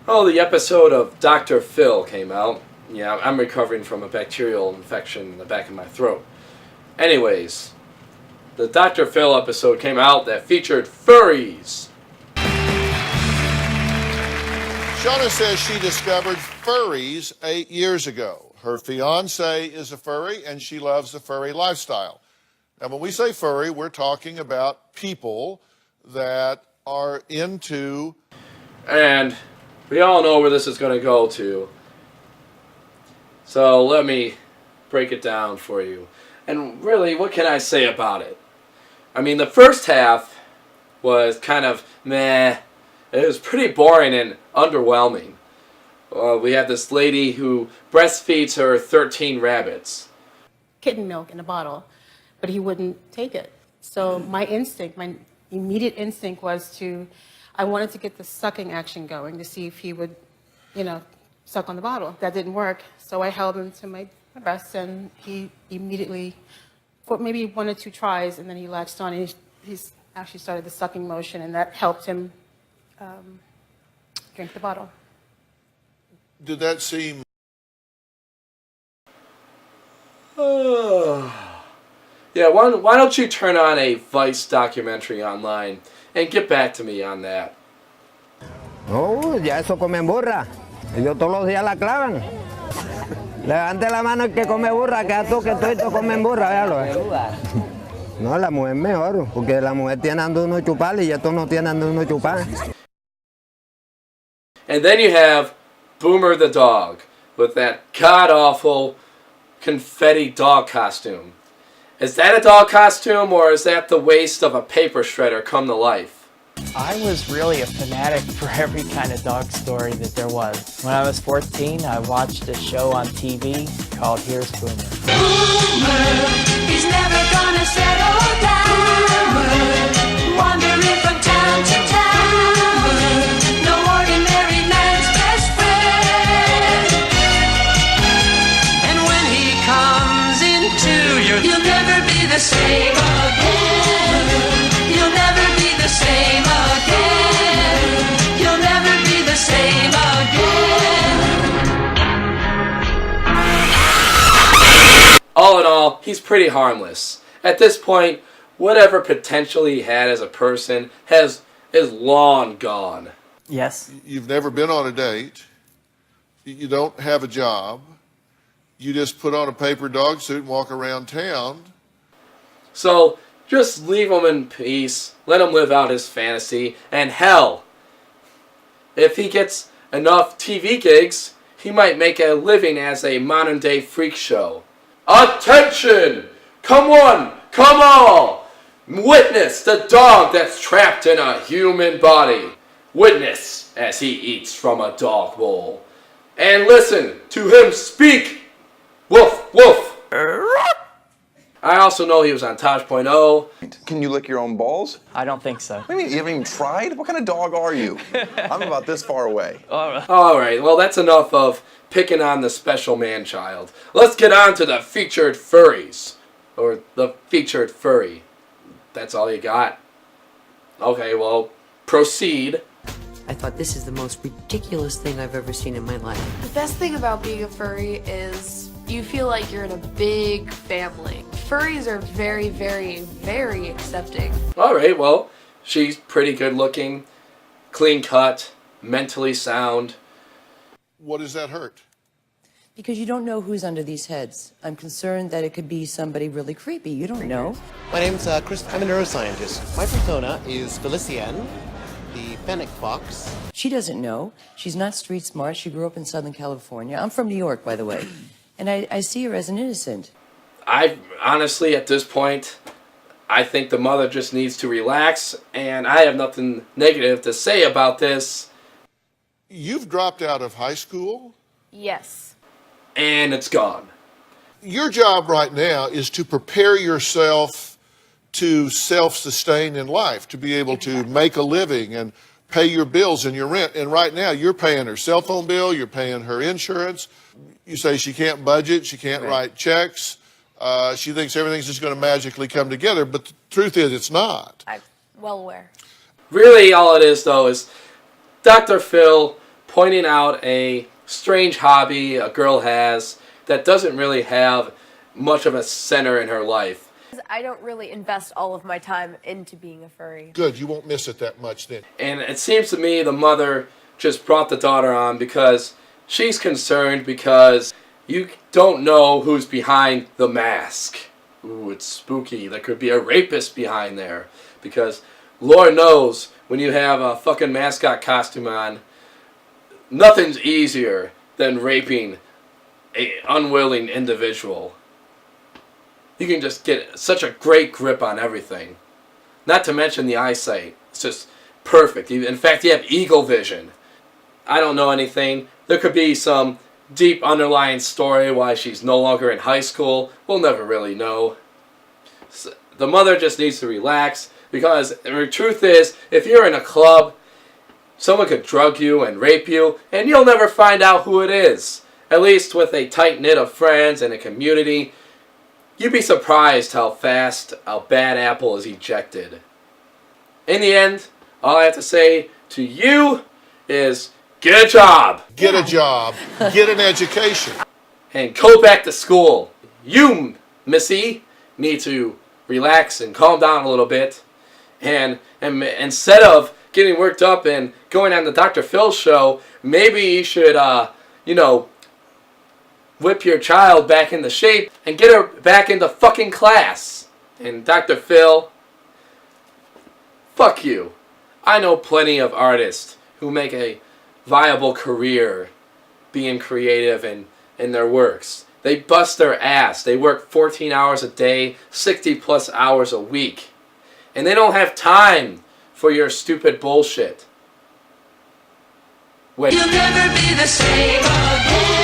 Oh, the episode of Dr. Phil came out. Yeah, I'm recovering from a bacterial infection in the back of my throat. Anyways, the Dr. Phil episode came out that featured furries. Shauna says she discovered furries 8 years ago. Her fiance is a furry, and she loves the furry lifestyle. Now, when we say furry, we're talking about people that are into... And we all know where this is going to go to. So let me break it down for you. And really, what can I say about it? I mean, the first half was kind of meh. It was pretty boring and underwhelming. We have this lady who breastfeeds her 13 rabbits. Kitten milk in a bottle, but he wouldn't take it. So my immediate instinct was I wanted to get the sucking action going to see if he would, suck on the bottle. That didn't work, so I held him to my breast, and he immediately, for maybe 1 or 2 tries, and then he latched on, and he's actually started the sucking motion, and that helped him drink the bottle. Did that seem... Yeah, why don't you turn on a Vice documentary online and get back to me on that. Oh, ya eso comen burra. Ellos todos los días la clavan. Levante la mano el que come burra, que a todos que todos comen burra, véalo. No, la mujer mejor, porque la mujer tiene ando uno chupar y estos no tienen ando uno chupar. And then you have Boomer the dog with that god-awful confetti dog costume. Is that a dog costume, or is that the waste of a paper shredder come to life? I was really a fanatic for every kind of dog story that there was. When I was 14, I watched a show on TV called Here's Boomer. Boomer, he's never gonna settle down. Boomer, wandering from town to town. Boomer, no ordinary man's best friend. And when he comes into your, you'll never be the same again. You'll never be the same again. You'll never be the same again. All in all, he's pretty harmless. At this point, whatever potential he had as a person is long gone. Yes. You've never been on a date. You don't have a job. You just put on a paper dog suit and walk around town. So, just leave him in peace, let him live out his fantasy, and hell, if he gets enough TV gigs, he might make a living as a modern-day freak show. Attention! Come one, come all! Witness the dog that's trapped in a human body. Witness as he eats from a dog bowl. And listen to him speak! Woof, woof! I also know he was on Tosh.0. Can you lick your own balls? I don't think so. What do you mean? You haven't even tried? What kind of dog are you? I'm about this far away. Alright, well that's enough of picking on the special man-child. Let's get on to the featured furries. Or the featured furry. That's all you got? Okay, well, proceed. I thought this is the most ridiculous thing I've ever seen in my life. The best thing about being a furry is you feel like you're in a big family. Furries are very, very, very accepting. Alright, well, she's pretty good looking, clean cut, mentally sound. What does that hurt? Because you don't know who's under these heads. I'm concerned that it could be somebody really creepy. You don't know. My name's Chris. I'm a neuroscientist. My persona is Felicienne, the fennec fox. She doesn't know. She's not street smart. She grew up in Southern California. I'm from New York, by the way. And I see her as an innocent. I honestly, at this point, I think the mother just needs to relax, and I have nothing negative to say about this. You've dropped out of high school? Yes. And it's gone. Your job right now is to prepare yourself to self-sustain in life, to be able to make a living and pay your bills and your rent. And right now, you're paying her cell phone bill, you're paying her insurance. You say she can't budget, she can't write checks. She thinks everything's just going to magically come together, but the truth is it's not. I'm well aware. Really, all it is, though, is Dr. Phil pointing out a strange hobby a girl has that doesn't really have much of a center in her life. I don't really invest all of my time into being a furry. Good, you won't miss it that much then. And it seems to me the mother just brought the daughter on because she's concerned because you don't know who's behind the mask. Ooh, it's spooky. There could be a rapist behind there. Because Lord knows when you have a fucking mascot costume on, nothing's easier than raping an unwilling individual. You can just get such a great grip on everything. Not to mention the eyesight. It's just perfect. In fact, you have eagle vision. I don't know anything. There could be some deep underlying story why she's no longer in high school. We'll never really know. So the mother just needs to relax because the truth is, if you're in a club, someone could drug you and rape you and you'll never find out who it is. At least with a tight-knit of friends and a community, you'd be surprised how fast a bad apple is ejected. In the end, all I have to say to you is get a job. Get a job. Get an education. And go back to school. You, Missy, need to relax and calm down a little bit. And instead of getting worked up and going on the Dr. Phil show, maybe you should, whip your child back into shape and get her back into fucking class. And Dr. Phil, fuck you. I know plenty of artists who make a viable career being creative in their works. They bust their ass. They work 14 hours a day, 60 plus hours a week. And they don't have time for your stupid bullshit. Wait. You'll never be the same again.